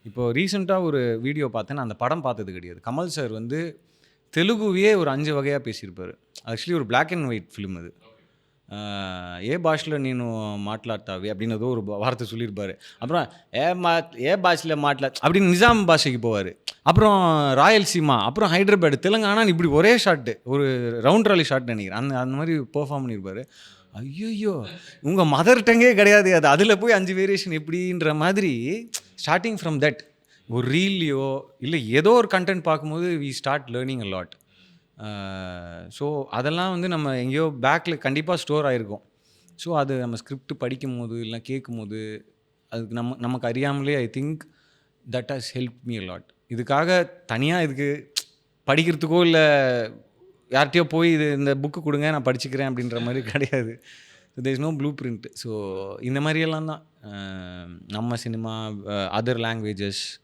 இப்போ ரீசென்ட்டா ஒரு வீடியோ பார்த்தேன். நான் அந்த படம் பார்த்தது கிடையாது. கமல் சார் வந்து தெலுங்குவையே ஒரு 5 வகையா பேசியிருப்பாரு. ஆக்சுவலி ஒரு பிளாக் அண்ட் ஒயிட் ஃபிலிம் அது. "ఏ భాషలో నేను మాట్లాడతావి" அப்படின்னு ஏதோ ஒரு வார்த்தை சொல்லியிருப்பாரு. அப்புறம் "ఏ భాషలో அப்படின்னு நிசாம் பாஷைக்கு போவாரு. அப்புறம் ராயல்சீமா, அப்புறம் ஹைதராபாத், தெலுங்கானான்னு இப்படி ஒரே ஷாட்டு. ஒரு ரவுண்ட் ராலி ஷாட் நெனைக்கிறேன். அந்த மாரி பெர்ஃபார்ம் பண்ணியிருப்பாரு. ஐய்யய்யோ! உங்க மதர் டங்கே கிடையாது அது. அதில போய் 5 வேரியேஷன் எப்படின்ற மாதிரி ஸ்டார்ட்டிங் ஃப்ரம் தட் ஒரு ரீல்லையோ, இல்ல ஏதோ ஒரு கன்டென்ட் பார்க்கும்போது we start learning a lot. So அதெல்லாம் வந்து நம்ம எங்கேயோ பேக்ல கண்டிப்பா ஸ்டோர் ஆயிருக்கும். ஸோ அது நம்ம ஸ்கிரிப்ட் படிக்கும்போது, இல்ல கேட்கும்போது, அதுக்கு நமக்கு அறியாமலே I think that has helped me a lot. இதுக்காக தனியா இதுக்கு படிக்கிறதுக்கோ, இல்ல யார்ட்டயோ போய் இந்த புக்கு குடுங்க நான் படிச்சுக்கிறேன் அப்படின்ற மாரி கிடையாது. There is no blueprint. So இந்த மாரியெல்லாம் தான். நம்ம சினிமா, அதர் லாங்குவேஜஸ்